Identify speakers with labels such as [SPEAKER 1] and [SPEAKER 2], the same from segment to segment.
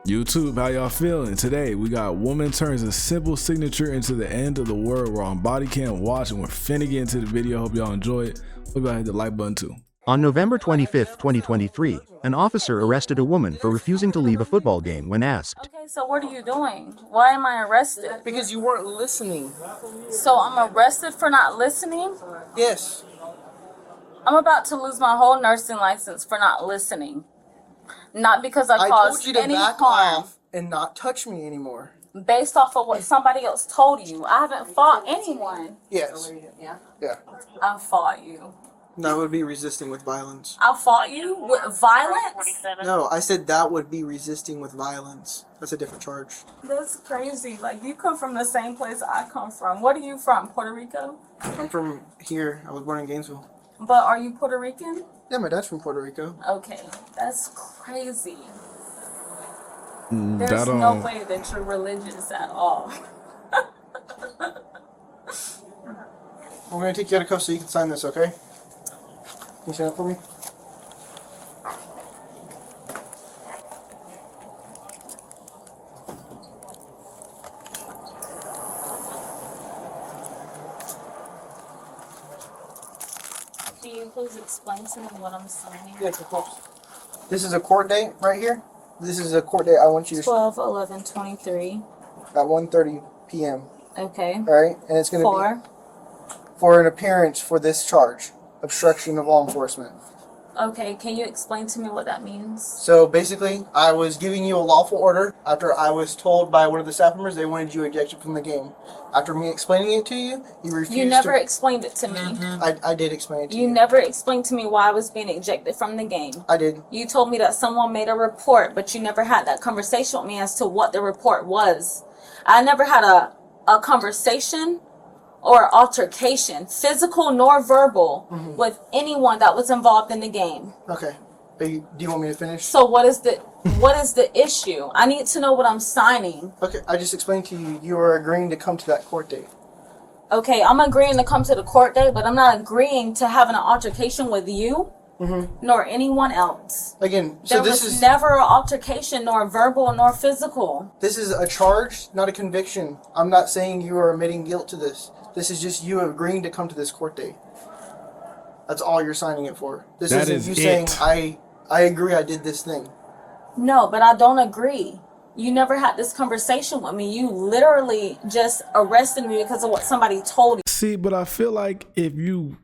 [SPEAKER 1] YouTube, how y'all feeling? Today we got woman turns a simple signature into the end of the world. We're on body cam watch and we're finna get into the video. Hope y'all enjoy it. Hope y'all hit the like button too.
[SPEAKER 2] On November 25, 2023, an officer arrested a woman for refusing to leave a football game when asked.
[SPEAKER 3] Okay, so what are you doing? Why am I arrested?
[SPEAKER 4] Because you weren't listening.
[SPEAKER 3] So I'm arrested for not listening?
[SPEAKER 4] Yes.
[SPEAKER 3] I'm about to lose my whole nursing license for not listening. Not because I
[SPEAKER 4] I
[SPEAKER 3] caused
[SPEAKER 4] told you to
[SPEAKER 3] any
[SPEAKER 4] back
[SPEAKER 3] harm.
[SPEAKER 4] off and not touch me anymore.
[SPEAKER 3] Based off of what somebody else told you. I haven't fought anyone.
[SPEAKER 4] Yes. Yeah.
[SPEAKER 3] I fought you.
[SPEAKER 4] That would be resisting with violence.
[SPEAKER 3] I fought you with violence?
[SPEAKER 4] No, I said that would be resisting with violence. That's a different charge.
[SPEAKER 3] That's crazy. Like, you come from the same place I come from. What are you from? Puerto Rico?
[SPEAKER 4] I'm from here. I was born in Gainesville.
[SPEAKER 3] But are you Puerto Rican?
[SPEAKER 4] Yeah, my dad's from Puerto Rico.
[SPEAKER 3] Okay, that's crazy.
[SPEAKER 1] That
[SPEAKER 3] There's no way that you're religious at all.
[SPEAKER 4] I'm going to take you out of cuffs so you can sign this, okay? Can you sign it for me?
[SPEAKER 3] Can you please explain to me what I'm signing?
[SPEAKER 4] Yes, of course. This is a court date right here. This is a court date I want you to
[SPEAKER 3] 12/11/23.
[SPEAKER 4] at 1:30 p.m.
[SPEAKER 3] Okay.
[SPEAKER 4] All right? And it's going to be for an appearance for this charge, obstruction of law enforcement.
[SPEAKER 3] Okay, can you explain to me what that means?
[SPEAKER 4] So basically, I was giving you a lawful order after I was told by one of the staff members they wanted you ejected from the game. After me explaining it to you, you refused.
[SPEAKER 3] You never explained it to me.
[SPEAKER 4] I did explain it to you.
[SPEAKER 3] You never explained to me why I was being ejected from the game.
[SPEAKER 4] I did.
[SPEAKER 3] You told me that someone made a report, but you never had that conversation with me as to what the report was. I never had a conversation or altercation, physical nor verbal, with anyone that was involved in the game.
[SPEAKER 4] Okay. Do you want me to finish?
[SPEAKER 3] So what is the issue? I need to know what I'm signing.
[SPEAKER 4] Okay, I just explained to you you are agreeing to come to that court date.
[SPEAKER 3] Okay, I'm agreeing to come to the court date, but I'm not agreeing to having an altercation with you, nor anyone else.
[SPEAKER 4] Again, so
[SPEAKER 3] There was never an altercation, nor verbal, nor physical.
[SPEAKER 4] this is a charge, not a conviction. I'm not saying you are admitting guilt to this. This is just you agreeing to come to this court date. That's all you're signing it for. This
[SPEAKER 1] That
[SPEAKER 4] isn't
[SPEAKER 1] is
[SPEAKER 4] you
[SPEAKER 1] it.
[SPEAKER 4] saying I agree I did this thing.
[SPEAKER 3] No, but I don't agree. You never had this conversation with me. You literally just arrested me because of what somebody told you.
[SPEAKER 1] See, but I feel like if you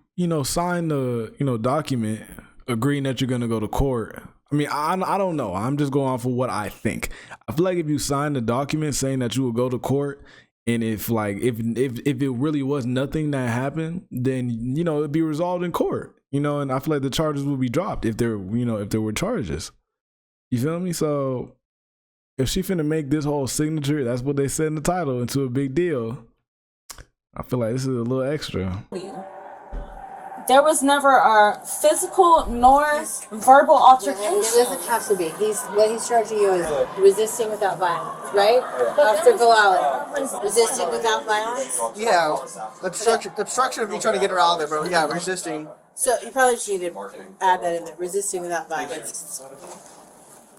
[SPEAKER 1] sign the document agreeing that you're gonna go to court. I mean, I don't know. I'm just going off of what I think. I feel like if you sign the document saying that you will go to court, and if it really was nothing that happened, then it'd be resolved in court. And I feel like the charges would be dropped if there were charges. You feel me? So if she finna make this whole signature, that's what they said in the title, into a big deal, I feel like this is a little extra.
[SPEAKER 3] There was never a physical nor verbal altercation.
[SPEAKER 5] It doesn't have to be. What he's charging you is resisting without violence, right? Officer Bilal, resisting without violence.
[SPEAKER 4] Yeah, obstruction of you trying to get her out of there, bro. Yeah, resisting.
[SPEAKER 5] So you probably should need to add that in there. Resisting without violence.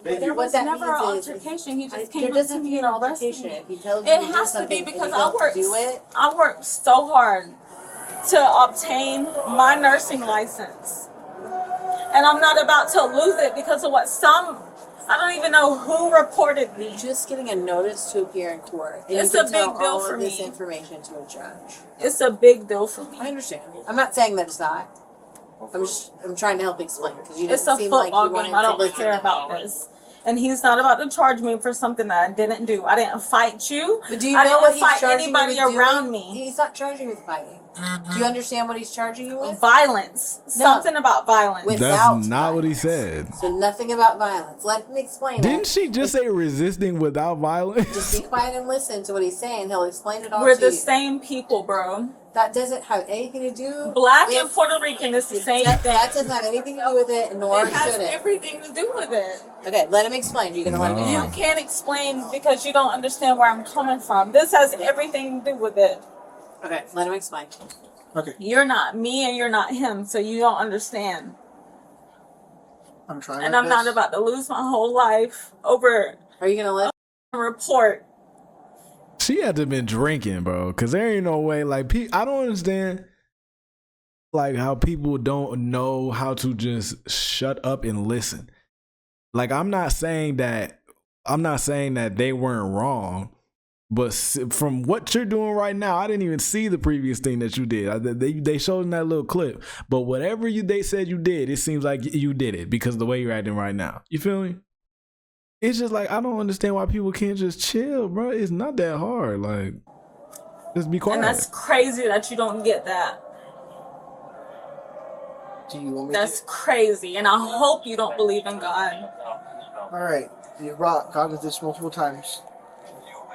[SPEAKER 3] There was
[SPEAKER 5] that
[SPEAKER 3] never an
[SPEAKER 5] means is-
[SPEAKER 3] altercation. He just
[SPEAKER 5] There
[SPEAKER 3] came up to
[SPEAKER 5] doesn't
[SPEAKER 3] me
[SPEAKER 5] be
[SPEAKER 3] and
[SPEAKER 5] an
[SPEAKER 3] arrested
[SPEAKER 5] altercation.
[SPEAKER 3] me.
[SPEAKER 5] If he tells you
[SPEAKER 3] It
[SPEAKER 5] to do
[SPEAKER 3] has to
[SPEAKER 5] something
[SPEAKER 3] be
[SPEAKER 5] and
[SPEAKER 3] because
[SPEAKER 5] you
[SPEAKER 3] I
[SPEAKER 5] don't
[SPEAKER 3] worked.
[SPEAKER 5] do it.
[SPEAKER 3] I worked so hard to obtain my nursing license, and I'm not about to lose it because of what I don't even know who reported me.
[SPEAKER 5] Just getting a notice to appear in court. And
[SPEAKER 3] It's
[SPEAKER 5] you can
[SPEAKER 3] a big
[SPEAKER 5] tell
[SPEAKER 3] deal
[SPEAKER 5] all
[SPEAKER 3] for
[SPEAKER 5] of this
[SPEAKER 3] me.
[SPEAKER 5] information to a judge.
[SPEAKER 3] It's a big deal for me.
[SPEAKER 5] I understand. I'm not saying that it's not. I'm trying to help explain because you
[SPEAKER 3] It's
[SPEAKER 5] didn't
[SPEAKER 3] a
[SPEAKER 5] seem like
[SPEAKER 3] football
[SPEAKER 5] you wanted
[SPEAKER 3] game. I
[SPEAKER 5] to
[SPEAKER 3] don't
[SPEAKER 5] listen
[SPEAKER 3] care about this. And he's not about to charge me for something that I didn't do. I didn't fight you.
[SPEAKER 5] But do you
[SPEAKER 3] I
[SPEAKER 5] know
[SPEAKER 3] didn't
[SPEAKER 5] what he's
[SPEAKER 3] fight
[SPEAKER 5] charging you
[SPEAKER 3] anybody
[SPEAKER 5] with
[SPEAKER 3] around
[SPEAKER 5] doing?
[SPEAKER 3] me.
[SPEAKER 5] He's not charging you with fighting. Do you understand what he's charging you with?
[SPEAKER 3] Violence. Something about violence.
[SPEAKER 5] Without
[SPEAKER 1] That's not what he
[SPEAKER 5] violence.
[SPEAKER 1] said.
[SPEAKER 5] So nothing about violence. Let him explain
[SPEAKER 1] Didn't
[SPEAKER 5] it.
[SPEAKER 1] she just say resisting without violence?
[SPEAKER 5] Just be quiet and listen to what he's saying. He'll explain it all
[SPEAKER 3] We're
[SPEAKER 5] to
[SPEAKER 3] the
[SPEAKER 5] you.
[SPEAKER 3] same people, bro.
[SPEAKER 5] That doesn't have anything to do.
[SPEAKER 3] Black
[SPEAKER 5] with,
[SPEAKER 3] and Puerto Rican is the same thing.
[SPEAKER 5] That doesn't have anything to do with it, nor
[SPEAKER 3] It has
[SPEAKER 5] should it.
[SPEAKER 3] everything to do with it.
[SPEAKER 5] Okay, let him explain. You're gonna let him
[SPEAKER 1] No.
[SPEAKER 3] You
[SPEAKER 5] explain.
[SPEAKER 3] can't explain because you don't understand where I'm coming from. This has everything to do with it.
[SPEAKER 5] Okay, let him explain.
[SPEAKER 4] Okay,
[SPEAKER 3] You're not me and you're not him, so you don't understand.
[SPEAKER 4] I'm trying.
[SPEAKER 3] And
[SPEAKER 4] my
[SPEAKER 3] I'm not
[SPEAKER 4] best.
[SPEAKER 3] about to lose my whole life over
[SPEAKER 5] Are you gonna let?
[SPEAKER 3] Report.
[SPEAKER 1] She had to have been drinking, bro. Cause there ain't no way. Like, I don't understand. Like how people don't know how to just shut up and listen. Like I'm not saying that they weren't wrong, but from what you're doing right now, I didn't even see the previous thing that you did. They showed in that little clip, but whatever they said you did, it seems like you did it because of the way you're acting right now. You feel me? It's just like I don't understand why people can't just chill, bro. It's not that hard. Like, just be quiet.
[SPEAKER 3] And that's crazy that you don't get that.
[SPEAKER 4] Do you want me
[SPEAKER 3] That's crazy, and I hope you don't believe in God.
[SPEAKER 4] Alright, you brought God into this multiple times.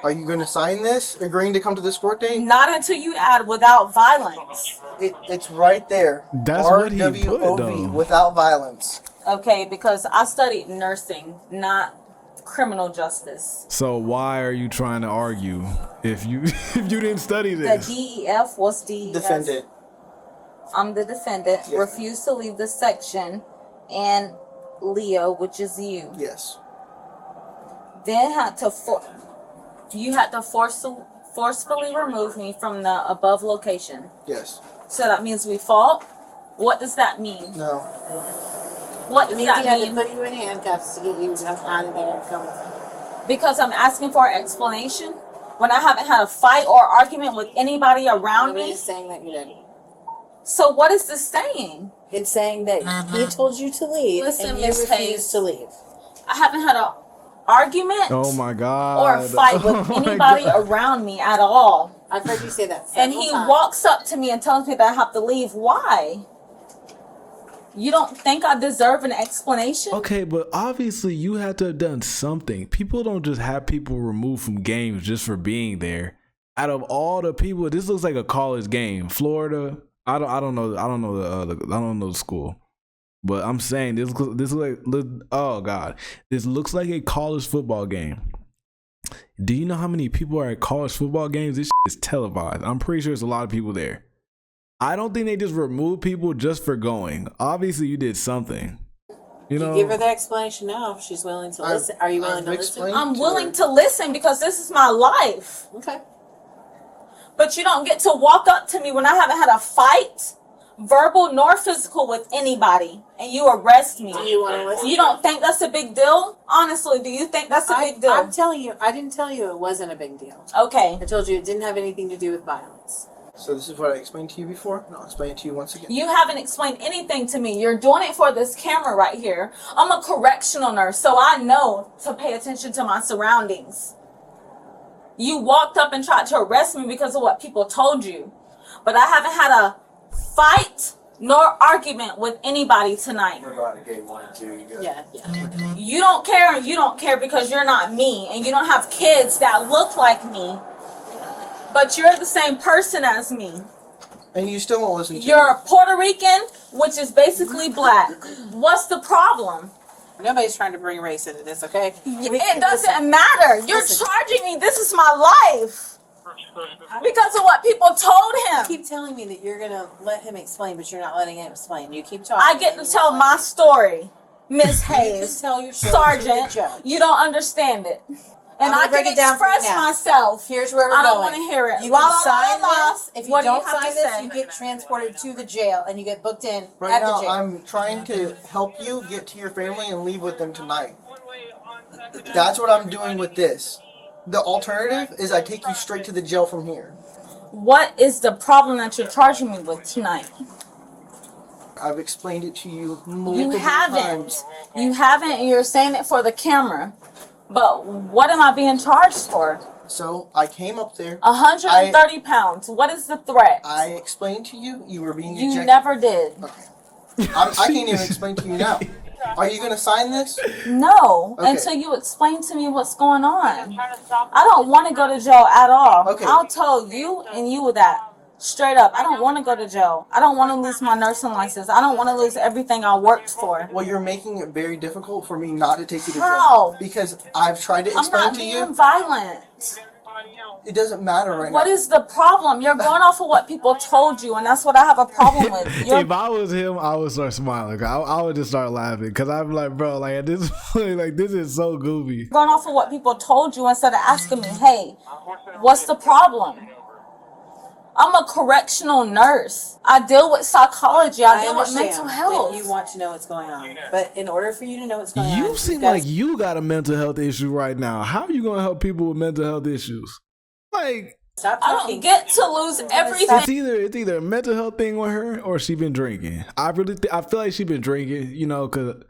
[SPEAKER 4] Are you going to sign this, agreeing to come to this court date?
[SPEAKER 3] Not until you add without violence.
[SPEAKER 4] It's right there.
[SPEAKER 1] That's what he put,
[SPEAKER 4] RWOV,
[SPEAKER 1] though.
[SPEAKER 4] without violence.
[SPEAKER 3] Okay, because I studied nursing, not criminal justice.
[SPEAKER 1] So why are you trying to argue if you didn't study
[SPEAKER 3] The
[SPEAKER 1] this?
[SPEAKER 3] DEF was DEF.
[SPEAKER 4] Defendant.
[SPEAKER 3] I'm the defendant.
[SPEAKER 4] Yes.
[SPEAKER 3] Refused to leave the section, and Leo, which is you.
[SPEAKER 4] Yes.
[SPEAKER 3] Then you had to forcefully remove me from the above location.
[SPEAKER 4] Yes.
[SPEAKER 3] So that means we fought. What does that mean?
[SPEAKER 4] No.
[SPEAKER 3] What
[SPEAKER 5] It
[SPEAKER 3] does
[SPEAKER 5] means he
[SPEAKER 3] that
[SPEAKER 5] had to
[SPEAKER 3] mean?
[SPEAKER 5] put you in handcuffs to get you out of there and come with him.
[SPEAKER 3] Because I'm asking for an explanation when I haven't had a fight or argument with anybody around
[SPEAKER 5] Nobody
[SPEAKER 3] me.
[SPEAKER 5] is saying that you did.
[SPEAKER 3] So what is this saying?
[SPEAKER 5] It's saying that he told you to leave
[SPEAKER 3] Listen,
[SPEAKER 5] and you
[SPEAKER 3] Miss
[SPEAKER 5] refused
[SPEAKER 3] Hayes.
[SPEAKER 5] to leave.
[SPEAKER 3] I haven't had an argument
[SPEAKER 1] Oh my god!
[SPEAKER 3] or a fight with
[SPEAKER 1] Oh my
[SPEAKER 3] anybody
[SPEAKER 1] God.
[SPEAKER 3] around me at all.
[SPEAKER 5] I've heard you say that
[SPEAKER 3] And
[SPEAKER 5] several
[SPEAKER 3] he
[SPEAKER 5] times.
[SPEAKER 3] walks up to me and tells me that I have to leave. Why? You don't think I deserve an explanation?
[SPEAKER 1] Okay, but obviously you had to have done something. People don't just have people removed from games just for being there. Out of all the people, this looks like a college game. Florida. I don't know the school, but I'm saying this looks like a college football game. Do you know how many people are at college football games? This shit is televised. I'm pretty sure there's a lot of people there. I don't think they just remove people just for going. Obviously, you did something. You know,
[SPEAKER 5] give her the explanation now if she's willing to listen. Are you willing to listen?
[SPEAKER 4] explained
[SPEAKER 3] I'm
[SPEAKER 4] to
[SPEAKER 3] willing
[SPEAKER 4] her.
[SPEAKER 3] to listen because this is my life.
[SPEAKER 5] Okay.
[SPEAKER 3] But you don't get to walk up to me when I haven't had a fight, verbal nor physical, with anybody, and you arrest me.
[SPEAKER 5] Do you want to listen?
[SPEAKER 3] You don't think that's a big deal? Honestly, do you think that's a big deal?
[SPEAKER 5] I'm telling you, I didn't tell you it wasn't a big deal.
[SPEAKER 3] Okay.
[SPEAKER 5] I told you it didn't have anything to do with violence.
[SPEAKER 4] So this is what I explained to you before, and I'll explain it to you once again.
[SPEAKER 3] You haven't explained anything to me. You're doing it for this camera right here. I'm a correctional nurse, so I know to pay attention to my surroundings. You walked up and tried to arrest me because of what people told you. But I haven't had a fight nor argument with anybody tonight.
[SPEAKER 5] Yeah.
[SPEAKER 3] You don't care, and you don't care because you're not me, and you don't have kids that look like me. But you're the same person as me.
[SPEAKER 4] And you still won't listen to
[SPEAKER 3] You're
[SPEAKER 4] me.
[SPEAKER 3] Puerto Rican, which is basically black. What's the problem?
[SPEAKER 5] Nobody's trying to bring race into this, okay?
[SPEAKER 3] It doesn't matter. You're charging me. This is my life. Because of what people told
[SPEAKER 5] You
[SPEAKER 3] him.
[SPEAKER 5] keep telling me that you're gonna let him explain, but you're not letting him explain. You keep talking.
[SPEAKER 3] I get to tell my story, Miss Hayes.
[SPEAKER 5] Just tell your story
[SPEAKER 3] Sergeant,
[SPEAKER 5] to the judge.
[SPEAKER 3] you don't understand it. And
[SPEAKER 5] I'm
[SPEAKER 3] I
[SPEAKER 5] gonna break
[SPEAKER 3] can
[SPEAKER 5] it down for you
[SPEAKER 3] express
[SPEAKER 5] now.
[SPEAKER 3] myself.
[SPEAKER 5] Here's where we're
[SPEAKER 3] I don't
[SPEAKER 5] going.
[SPEAKER 3] want to hear it.
[SPEAKER 5] You
[SPEAKER 3] La,
[SPEAKER 5] can
[SPEAKER 3] la, la,
[SPEAKER 5] sign
[SPEAKER 3] la, la.
[SPEAKER 5] this. If you
[SPEAKER 3] What do you
[SPEAKER 5] don't
[SPEAKER 3] have
[SPEAKER 5] sign
[SPEAKER 3] to
[SPEAKER 5] this,
[SPEAKER 3] say?
[SPEAKER 5] you get transported to the jail and you get booked in
[SPEAKER 4] Right
[SPEAKER 5] at
[SPEAKER 4] now,
[SPEAKER 5] the jail.
[SPEAKER 4] I'm trying to help you get to your family and leave with them tonight. That's what I'm doing with this. The alternative is I take you straight to the jail from here.
[SPEAKER 3] What is the problem that you're charging me with tonight?
[SPEAKER 4] I've explained it to you
[SPEAKER 3] You
[SPEAKER 4] multiple
[SPEAKER 3] haven't.
[SPEAKER 4] times.
[SPEAKER 3] You haven't, and you're saying it for the camera. But what am I being charged for?
[SPEAKER 4] So I came up there.
[SPEAKER 3] 130 pounds. What is the threat?
[SPEAKER 4] I explained to you you were being
[SPEAKER 3] You
[SPEAKER 4] ejected.
[SPEAKER 3] never did.
[SPEAKER 4] Okay. I can't even explain to you now. Are you going to sign this?
[SPEAKER 3] No,
[SPEAKER 4] Okay.
[SPEAKER 3] until you explain to me what's going on. I don't want to go to jail at all.
[SPEAKER 4] Okay.
[SPEAKER 3] I'll tell you and you that. Straight up, I don't want to go to jail. I don't want to lose my nursing license. I don't want to lose everything I worked for.
[SPEAKER 4] Well, you're making it very difficult for me not to take you to
[SPEAKER 3] How?
[SPEAKER 4] jail. Because I've tried to
[SPEAKER 3] I'm
[SPEAKER 4] explain
[SPEAKER 3] not
[SPEAKER 4] to
[SPEAKER 3] being
[SPEAKER 4] you.
[SPEAKER 3] violent.
[SPEAKER 4] It doesn't matter right
[SPEAKER 3] What
[SPEAKER 4] now.
[SPEAKER 3] is the problem? You're going off of what people told you, and that's what I have a problem with.
[SPEAKER 1] If I was him, I would start smiling. I would just start laughing because I'm like, bro, like at this point, like this is so goofy.
[SPEAKER 3] Going off of what people told you instead of asking me, hey, what's the problem? I'm a correctional nurse. I deal with psychology. I deal with mental health.
[SPEAKER 5] You want to know what's going on, but in order for you to know what's going on,
[SPEAKER 1] You seem like you got a mental health issue right now. How are you gonna help people with mental health issues? Like,
[SPEAKER 5] stop
[SPEAKER 3] I
[SPEAKER 5] talking.
[SPEAKER 3] don't get to lose everything.
[SPEAKER 1] it's either a mental health thing with her or she been drinking. I feel like she been drinking, you know, because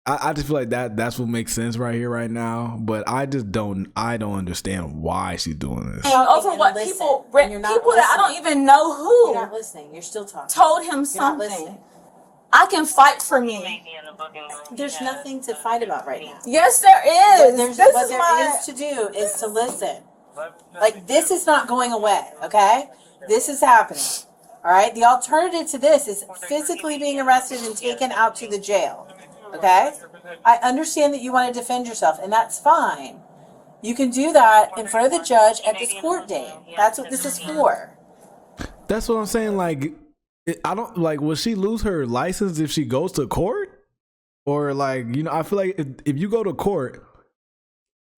[SPEAKER 1] I just feel like that's what makes sense right here, right now. But I don't understand why she's doing this.
[SPEAKER 3] Over what people that I don't even know
[SPEAKER 5] You're
[SPEAKER 3] who
[SPEAKER 5] not listening. You're still talking.
[SPEAKER 3] told him
[SPEAKER 5] You're not
[SPEAKER 3] something.
[SPEAKER 5] listening.
[SPEAKER 3] I can fight for me.
[SPEAKER 5] There's nothing to fight about right now.
[SPEAKER 3] Yes, there is.
[SPEAKER 5] What
[SPEAKER 3] This
[SPEAKER 5] there
[SPEAKER 3] is
[SPEAKER 5] is to do is to listen. Like, this is not going away, okay? This is happening. All right? The alternative to this is physically being arrested and taken out to the jail. Okay? I understand that you want to defend yourself, and that's fine. You can do that in front of the judge at this court date. That's what this is for.
[SPEAKER 1] That's what I'm saying. Like, I don't like. Will she lose her license if she goes to court? Or like, you know, I feel like if you go to court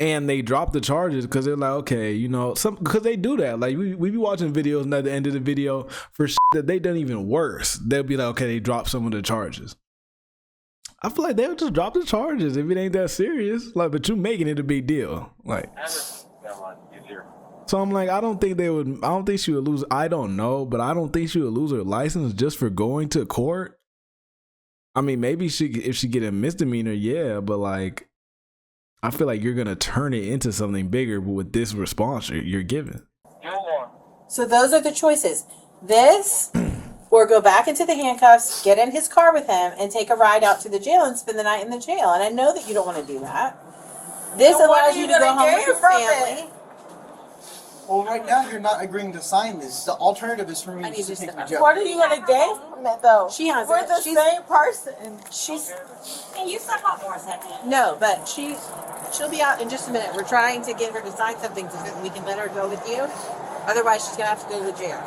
[SPEAKER 1] and they drop the charges because they're like, okay, you know, because they do that. Like we be watching videos, and at the end of the video for shit that they done even worse, they'll be like, okay, they dropped some of the charges. I feel like they'll just drop the charges if it ain't that serious. Like, but you making it a big deal. Like, so I'm like, I don't think she would lose. I don't know, but I don't think she would lose her license just for going to court. I mean, maybe if she get a misdemeanor, yeah, but like, I feel like you're gonna turn it into something bigger with this response you're giving.
[SPEAKER 5] So those are the choices. This, or go back into the handcuffs, get in his car with him, and take a ride out to the jail and spend the night in the jail. And I know that you don't want to do that. This
[SPEAKER 3] So what
[SPEAKER 5] allows
[SPEAKER 3] are
[SPEAKER 5] you
[SPEAKER 3] you
[SPEAKER 5] to go
[SPEAKER 3] gonna
[SPEAKER 5] home
[SPEAKER 3] gain
[SPEAKER 5] with your
[SPEAKER 3] from
[SPEAKER 5] family.
[SPEAKER 3] it?
[SPEAKER 4] Well, right now you're not agreeing to sign this. The alternative is for me
[SPEAKER 5] I need
[SPEAKER 4] to
[SPEAKER 5] you
[SPEAKER 4] take
[SPEAKER 5] to
[SPEAKER 4] the
[SPEAKER 5] stop.
[SPEAKER 4] job.
[SPEAKER 3] What are you gonna gain from it, though?
[SPEAKER 5] She has
[SPEAKER 3] We're
[SPEAKER 5] it.
[SPEAKER 3] the
[SPEAKER 5] She's-
[SPEAKER 3] same person.
[SPEAKER 5] She's
[SPEAKER 6] Can you step out for a second?
[SPEAKER 5] no, but she'll be out in just a minute. We're trying to get her to sign something so that we can let her go with you. Otherwise, she's gonna have to go to the jail.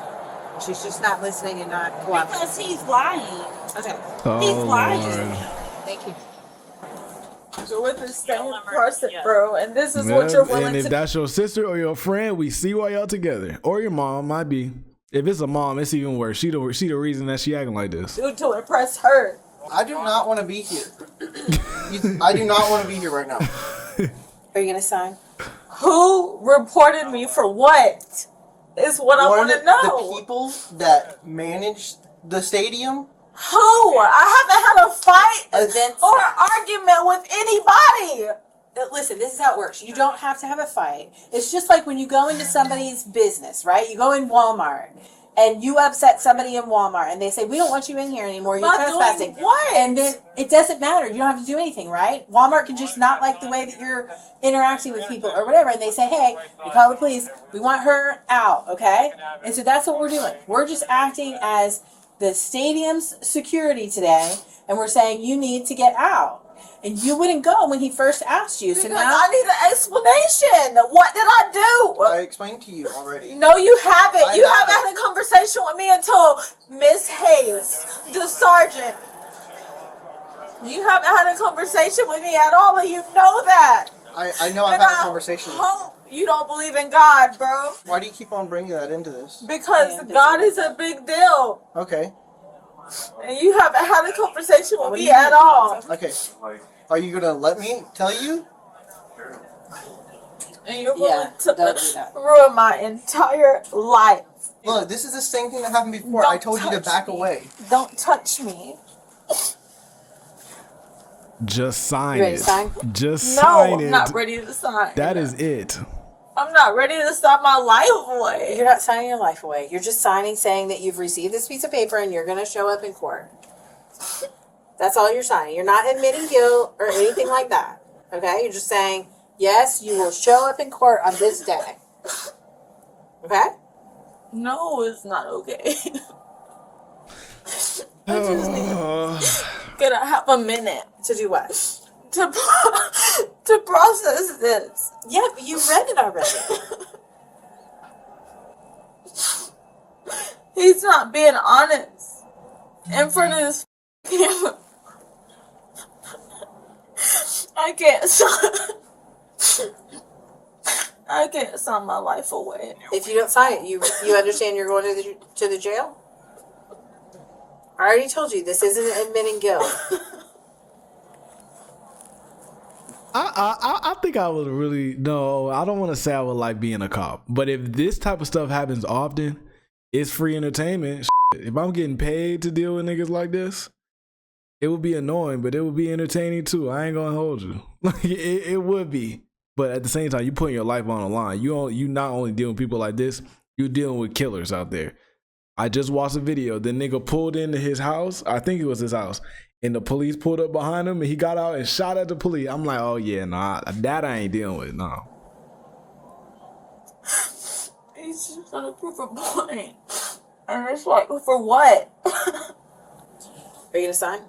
[SPEAKER 5] She's just not listening and not cooperating.
[SPEAKER 6] Because he's lying.
[SPEAKER 5] Okay,
[SPEAKER 6] He's lying.
[SPEAKER 5] thank you.
[SPEAKER 3] So we're the same person, bro. And this is what you're willing
[SPEAKER 1] and if
[SPEAKER 3] to
[SPEAKER 1] that's your sister or your friend, we see why y'all together. Or your mom might be. If it's a mom, it's even worse. She the reason that she acting like this.
[SPEAKER 3] do to impress her.
[SPEAKER 4] I do not want to be here. I do not want to be here right now.
[SPEAKER 5] Are you gonna sign?
[SPEAKER 3] Who reported me for what? Is what I
[SPEAKER 4] One
[SPEAKER 3] want
[SPEAKER 4] of
[SPEAKER 3] to know.
[SPEAKER 4] the people that manage the stadium.
[SPEAKER 3] Who? I haven't had a fight
[SPEAKER 5] Events.
[SPEAKER 3] or an argument with anybody.
[SPEAKER 5] Listen, this is how it works. You don't have to have a fight. It's just like when you go into somebody's business, right? You go in Walmart and you upset somebody in Walmart and they say, we don't want you in here anymore. You're
[SPEAKER 3] Not doing
[SPEAKER 5] trespassing.
[SPEAKER 3] what?
[SPEAKER 5] And then it doesn't matter. You don't have to do anything, right? Walmart can just not like the way that you're interacting with people or whatever. And they say, hey, we call the police. We want her out, okay? And so that's what we're doing. We're just acting as the stadium's security today. And we're saying, you need to get out. And you wouldn't go when he first asked you. So
[SPEAKER 3] Because
[SPEAKER 5] now
[SPEAKER 3] I need an explanation. What did I do?
[SPEAKER 4] I explained to you already.
[SPEAKER 3] No, you haven't.
[SPEAKER 4] I
[SPEAKER 3] You
[SPEAKER 4] haven't.
[SPEAKER 3] haven't had a conversation with me until Miss Hayes, the sergeant. You haven't had a conversation with me at all, and you know that.
[SPEAKER 4] I know I've
[SPEAKER 3] And
[SPEAKER 4] had a
[SPEAKER 3] I
[SPEAKER 4] conversation.
[SPEAKER 3] hope you don't believe in God, bro.
[SPEAKER 4] Why do you keep on bringing that into this?
[SPEAKER 3] Because
[SPEAKER 5] Yeah,
[SPEAKER 3] God is a big deal.
[SPEAKER 4] Okay.
[SPEAKER 3] And you haven't had a conversation with
[SPEAKER 5] What do
[SPEAKER 3] me
[SPEAKER 5] you
[SPEAKER 3] at
[SPEAKER 5] mean?
[SPEAKER 3] all.
[SPEAKER 4] Okay. Are you gonna let me tell you?
[SPEAKER 3] And you're
[SPEAKER 5] Yeah,
[SPEAKER 3] willing to
[SPEAKER 5] don't do that.
[SPEAKER 3] ruin my entire life.
[SPEAKER 4] Look, this is the same thing that happened before. I
[SPEAKER 3] Don't
[SPEAKER 4] told you to
[SPEAKER 3] touch
[SPEAKER 4] back
[SPEAKER 3] me.
[SPEAKER 4] away.
[SPEAKER 3] Don't touch me.
[SPEAKER 1] Just sign
[SPEAKER 5] You ready
[SPEAKER 1] it.
[SPEAKER 5] to sign?
[SPEAKER 1] Just
[SPEAKER 3] No,
[SPEAKER 1] sign
[SPEAKER 3] I'm
[SPEAKER 1] it.
[SPEAKER 3] not ready to sign.
[SPEAKER 1] That is it.
[SPEAKER 3] I'm not ready to stop my life away.
[SPEAKER 5] you're not signing your life away. You're just signing saying that you've received this piece of paper and you're going to show up in court. That's all you're signing. You're not admitting guilt or anything like that. Okay? You're just saying, yes, you will show up in court on this day. Okay?
[SPEAKER 3] No, it's not okay. I just need gonna have a minute
[SPEAKER 5] To do what?
[SPEAKER 3] to process this.
[SPEAKER 5] Yeah, but you read it already.
[SPEAKER 3] He's not being honest in front of this camera. I can't sign my life away.
[SPEAKER 5] If you don't sign it, you understand you're going to the jail? I already told you, this isn't admitting guilt.
[SPEAKER 1] I think I would really no. I don't want to say I would like being a cop, but if this type of stuff happens often, it's free entertainment. If I'm getting paid to deal with niggas like this, it would be annoying, but it would be entertaining too. I ain't gonna hold you. Like it would be, but at the same time, you putting your life on the line. You not only dealing with people like this, you dealing with killers out there. I just watched a video. The nigga pulled into his house. I think it was his house. And the police pulled up behind him and he got out and shot at the police. I'm like, oh yeah, nah, that I ain't dealing with, no.
[SPEAKER 3] He's just trying to prove a point. And it's like, for what?
[SPEAKER 5] Are you gonna sign?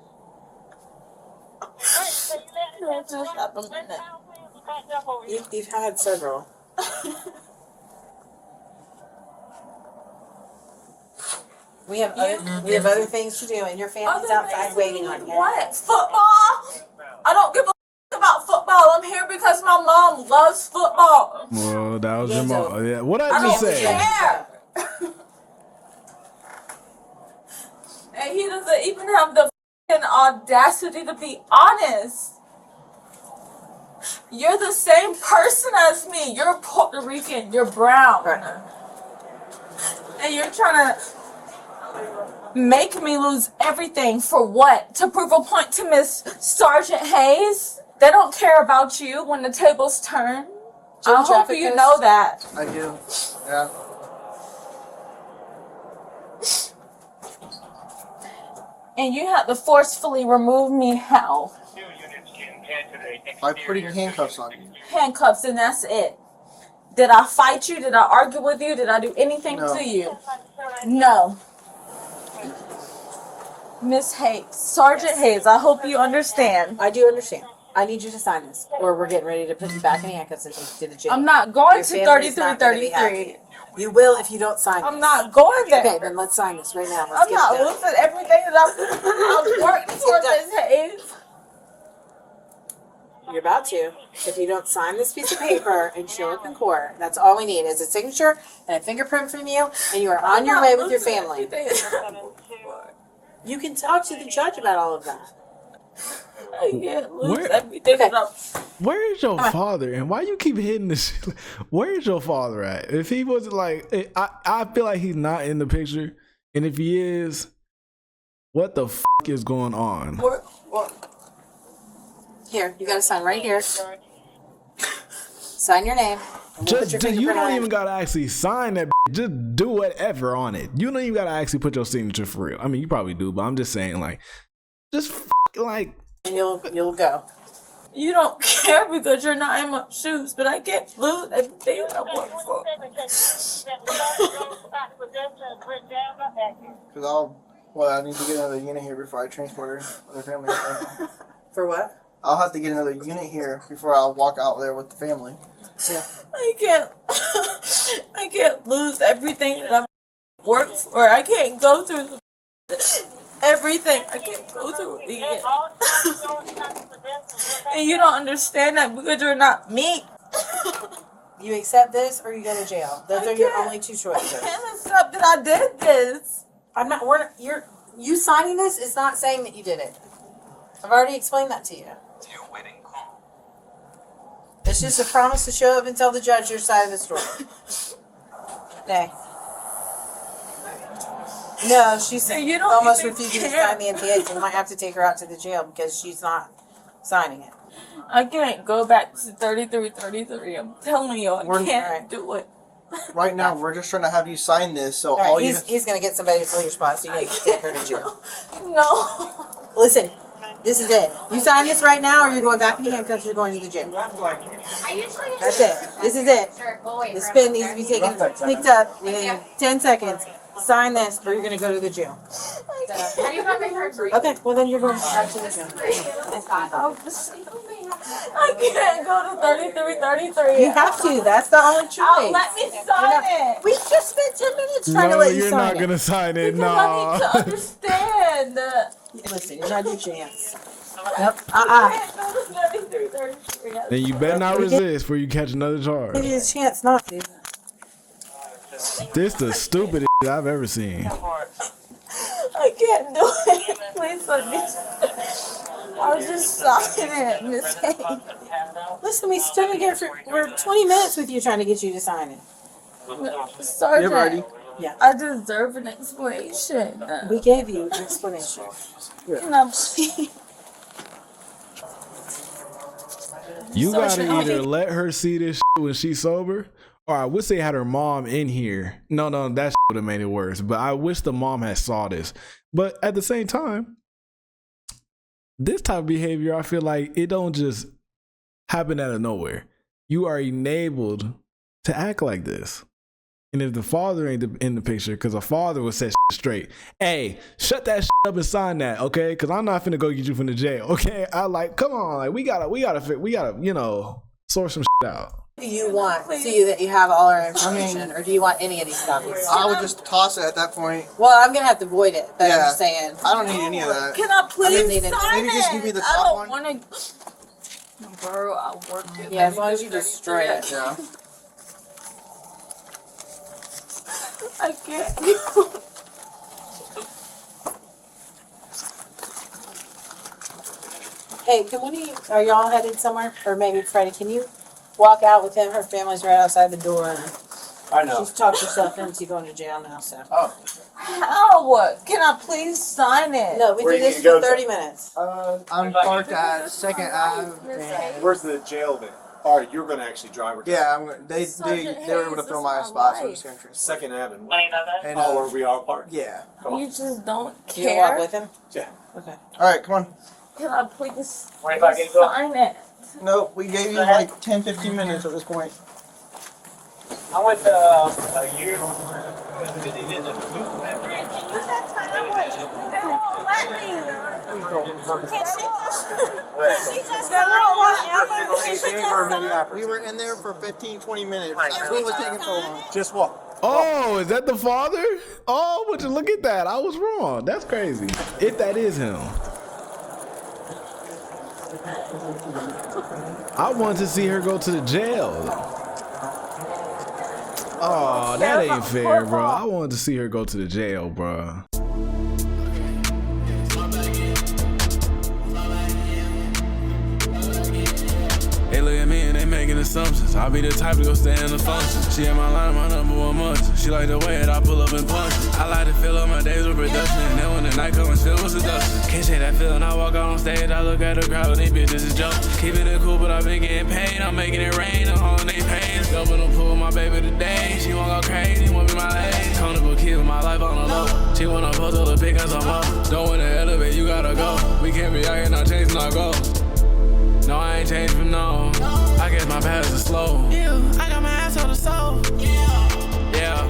[SPEAKER 3] Just have a minute.
[SPEAKER 5] You've had several. We have other things to do, and your family's outside waiting on you.
[SPEAKER 3] What? Football? I don't give a about football. I'm here because my mom loves football.
[SPEAKER 1] Well, that was your
[SPEAKER 5] Gentle.
[SPEAKER 1] mom. Yeah. What I
[SPEAKER 3] I
[SPEAKER 1] just
[SPEAKER 3] don't
[SPEAKER 1] say?
[SPEAKER 3] care. And he doesn't even have the fucking audacity to be honest. You're the same person as me. You're Puerto Rican. You're brown.
[SPEAKER 5] Right.
[SPEAKER 3] And you're trying to make me lose everything for what? To prove a point to Miss Sergeant Hayes? They don't care about you when the tables turn. I hope
[SPEAKER 5] traffic
[SPEAKER 3] you
[SPEAKER 5] goes?
[SPEAKER 3] know that.
[SPEAKER 4] I do. Yeah.
[SPEAKER 3] And you have to forcefully remove me how?
[SPEAKER 4] By putting handcuffs on you.
[SPEAKER 3] Handcuffs, and that's it. Did I fight you? Did I argue with you? Did I do anything
[SPEAKER 4] No.
[SPEAKER 3] to you? No. Miss Hayes, Sergeant Hayes, I hope you understand.
[SPEAKER 5] I do understand. I need you to sign this, or we're getting ready to put you back in handcuffs and take you to the jail.
[SPEAKER 3] I'm not going
[SPEAKER 5] Your
[SPEAKER 3] to
[SPEAKER 5] family's not gonna be
[SPEAKER 3] 3333.
[SPEAKER 5] happy. You will if you don't sign
[SPEAKER 3] I'm
[SPEAKER 5] this.
[SPEAKER 3] not going there.
[SPEAKER 5] Okay, then let's sign this right now. Let's
[SPEAKER 3] I'm
[SPEAKER 5] get
[SPEAKER 3] not
[SPEAKER 5] it done.
[SPEAKER 3] losing everything that I've worked for, Miss Hayes.
[SPEAKER 5] You're about to. If you don't sign this piece of paper and show up in court, that's all we need is a signature and a fingerprint from you, and you are on your way with your family. You can talk to the judge about all of that.
[SPEAKER 3] I can't lose
[SPEAKER 1] Where-
[SPEAKER 3] everything
[SPEAKER 5] Okay.
[SPEAKER 3] that I've.
[SPEAKER 1] Where is your father? And why you keep hitting this shit? Where is your father at? If he wasn't like, I feel like he's not in the picture. And if he is, what the fuck is going on?
[SPEAKER 5] Here, you got to sign right here. Sign your name. And we'll put your
[SPEAKER 1] You
[SPEAKER 5] fingerprint
[SPEAKER 1] don't
[SPEAKER 5] on
[SPEAKER 1] even
[SPEAKER 5] it.
[SPEAKER 1] gotta actually sign that. Just do whatever on it. You don't even gotta actually put your signature for real. I mean, you probably do, but I'm just saying, like, just like.
[SPEAKER 5] And you'll go.
[SPEAKER 3] You don't care because you're not in my shoes, but I can't lose everything that I work for.
[SPEAKER 4] Because I need to get another unit here before I transport her family.
[SPEAKER 5] For what?
[SPEAKER 4] I'll have to get another unit here before I'll walk out there with the family.
[SPEAKER 5] Yeah.
[SPEAKER 3] I can't lose everything that I've worked for. I can't go through everything. I can't go through it again. And you don't understand that because you're not me.
[SPEAKER 5] You accept this or you go to jail. Those are your
[SPEAKER 3] can't.
[SPEAKER 5] only two choices.
[SPEAKER 3] I can't accept that I did this.
[SPEAKER 5] I'm not. You signing this is not saying that you did it. I've already explained that to you. It's just a promise to show up and tell the judge your side of the story. Nay. No, she's
[SPEAKER 3] You don't
[SPEAKER 5] almost
[SPEAKER 3] even
[SPEAKER 5] refusing to
[SPEAKER 3] care.
[SPEAKER 5] sign the NPA, so we might have to take her out to the jail because she's not signing it.
[SPEAKER 3] I can't go back to 3333. I'm telling you, I
[SPEAKER 4] We're-
[SPEAKER 3] can't
[SPEAKER 5] Alright.
[SPEAKER 3] do it.
[SPEAKER 4] Right now, we're just trying to have you sign this, so
[SPEAKER 5] All
[SPEAKER 4] all
[SPEAKER 5] right,
[SPEAKER 4] you.
[SPEAKER 5] he's going to get somebody to fill your spot, so you can take her to jail.
[SPEAKER 3] No.
[SPEAKER 5] Listen, this is it. You sign this right now, or you're going back in handcuffs. You're going to the jail. That's it. This is it. The spin needs to be taken, picked up within 10 seconds. Sign this, or you're going to go to the jail. Okay, well then you're going back to the jail.
[SPEAKER 3] I'll just I can't go to 3333.
[SPEAKER 5] You have to. That's the only choice.
[SPEAKER 3] Oh, let me sign it.
[SPEAKER 5] We just spent 10 minutes trying to
[SPEAKER 1] No,
[SPEAKER 5] let you
[SPEAKER 1] you're
[SPEAKER 5] sign
[SPEAKER 1] not
[SPEAKER 5] it.
[SPEAKER 1] gonna sign it.
[SPEAKER 3] Because I need to
[SPEAKER 1] No.
[SPEAKER 3] understand.
[SPEAKER 5] Listen, you had your chance. Yep.
[SPEAKER 3] I can't go to 3333.
[SPEAKER 1] Then you better not resist before you catch another
[SPEAKER 5] Give
[SPEAKER 1] charge.
[SPEAKER 5] you a chance not to.
[SPEAKER 1] This the stupidest I've ever seen.
[SPEAKER 3] I can't do it. Please let me. I was just signing it, Miss Hayes.
[SPEAKER 5] Listen, we stood in here for 20 minutes with you trying to get you to sign it.
[SPEAKER 3] Sergeant,
[SPEAKER 4] ready?
[SPEAKER 5] Yeah.
[SPEAKER 3] I deserve an explanation.
[SPEAKER 5] We gave you an explanation.
[SPEAKER 3] Can I please?
[SPEAKER 1] You gotta
[SPEAKER 3] Sergeant,
[SPEAKER 1] either let her see this shit when she's sober, or I would say had her mom in here. No, that shit would have made it worse. But I wish the mom had saw this. But at the same time, this type of behavior, I feel like it don't just happen out of nowhere. You are enabled to act like this. And if the father ain't in the picture, because a father would set shit straight. Hey, shut that shit up and sign that, okay? Because I'm not finna go get you from the jail, okay? I like, come on, like we gotta, you know, sort some shit out.
[SPEAKER 5] Do you want see that you have all our information, or do you want any of these copies?
[SPEAKER 4] I would just toss it at that point.
[SPEAKER 5] Well, I'm gonna have to void it, but I'm
[SPEAKER 4] Yeah.
[SPEAKER 5] just saying.
[SPEAKER 4] I don't need any of that.
[SPEAKER 3] Can I please
[SPEAKER 5] need it.
[SPEAKER 3] sign
[SPEAKER 4] Maybe just give me the
[SPEAKER 3] it?
[SPEAKER 4] top
[SPEAKER 3] I don't
[SPEAKER 4] one.
[SPEAKER 3] want to. Bro, I work it.
[SPEAKER 5] Yeah, as long as you destroy it.
[SPEAKER 4] Yeah.
[SPEAKER 3] I can't.
[SPEAKER 5] Hey, can one of you, are y'all headed somewhere? Or maybe Freddie, can you walk out with him? Her family's right outside the door. And
[SPEAKER 7] I know.
[SPEAKER 5] she's talked herself into going to jail now, so.
[SPEAKER 3] How? Can I please sign it?
[SPEAKER 5] No, we
[SPEAKER 7] Where
[SPEAKER 5] did
[SPEAKER 7] you
[SPEAKER 5] this
[SPEAKER 7] need to
[SPEAKER 5] for
[SPEAKER 7] go,
[SPEAKER 5] 30 minutes.
[SPEAKER 4] I'm parked at Second Ave. And
[SPEAKER 7] Where's the jail then? All right, you're gonna actually drive her.
[SPEAKER 4] yeah, they were able to throw my spot, so I'm just gonna transfer.
[SPEAKER 7] Second Avenue.
[SPEAKER 4] And,
[SPEAKER 7] Oh, where we are parked.
[SPEAKER 4] yeah.
[SPEAKER 7] Come
[SPEAKER 3] You
[SPEAKER 7] on.
[SPEAKER 3] just don't
[SPEAKER 5] You gonna walk
[SPEAKER 3] care.
[SPEAKER 5] with him?
[SPEAKER 7] Yeah.
[SPEAKER 5] Okay.
[SPEAKER 4] All right, come on.
[SPEAKER 3] Can I please
[SPEAKER 7] $25
[SPEAKER 3] sign it?
[SPEAKER 4] No, we gave you like 10, 15 minutes at this point.
[SPEAKER 7] I went a year.
[SPEAKER 4] We were in there for 15, 20 minutes. That's what was taking so long.
[SPEAKER 7] Just walk.
[SPEAKER 1] Oh, is that the father? Oh, would you look at that? I was wrong. That's crazy. If that is him. I wanted to see her go to the jail. Oh, that ain't fair, bro. I wanted to see her go to the jail, bro. They look at me and they making assumptions. I'll be the type to go stay in the function. She in my line, my number one munch. She like the way that I pull up and punch. I like to fill up my days with production. And then when the night comes, filled with seduction. Can't say that feeling. I walk out on stage, I look at the crowd, these bitches is jumping. Keeping it cool, but I've been getting paid. I'm making it rain, I'm hauling they pain. Jumping the pool with my baby today. She won't go crazy, won't be my lady. Comfortable keeping my life on the low. She wanna post all the pick us some more. Don't wanna elevate, you gotta go. We can't be out here not chasing our goals. No, I ain't changed from no. I guess my past is slow. Yeah, I got my ass on the soul. Yeah.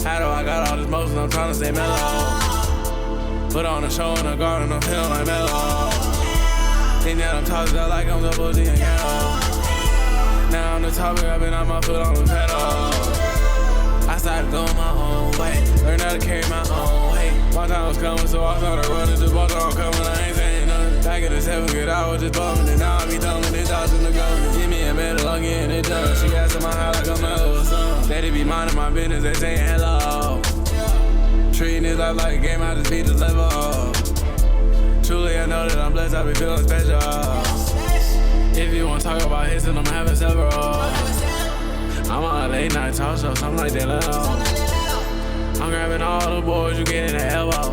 [SPEAKER 1] How do I got all this motion? I'm trying to stay mellow. Put on a show in the garden, I'm feeling like mellow. Think that I'm talking about like I'm double D and yellow. Now on the topic, I've been on my foot on the pedal. I started going my own way. Learned how to carry my own weight. My time was coming, so I started running. Just walked on coming, I ain't saying nothing. Back in the 7 good, I was just bumming. And now I be thumbing this out in the gun. Give me a medal, I'm getting it done. She asking my high like a mellow son. Daddy be minding my business, they saying hello. Treating this life like a game, I just beat this level. Truly, I know that I'm blessed, I be feeling special. If you wanna talk about hits, then I'm having several. I'm on a late night talk show, something like that. I'm grabbing all the boys, you get in the elbow.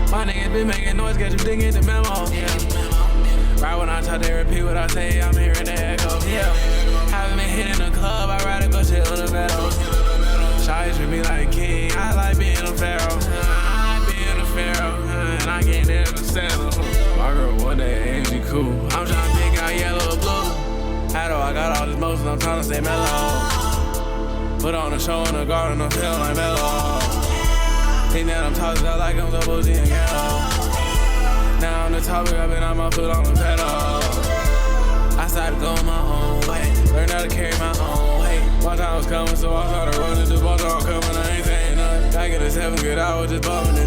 [SPEAKER 1] My niggas been making noise, get you digging the memo. Yeah. Right when I talk, they repeat what I say, I'm hearing the echo. Yeah. Haven't been hitting the club, I'd rather go chill in the meadow. Shawty treat me like a king, I like being a pharaoh. I like being a pharaoh, and I can't never settle. My girl one day ain't she cool. I'm trying to pick out yellow or blue. How do I got all this motion, I'm trying to stay mellow. Put on a show in the garden, I'm feeling like mellow. Think that I'm talking about like I'm double D and yellow. Now on the topic, I've been on my foot on the pedal.
[SPEAKER 8] decided to go my own way. Learn how to carry my own weight. My time was coming, so I started running. This ball don't coming, I ain't saying nothing. I get this 7 good hours just bumming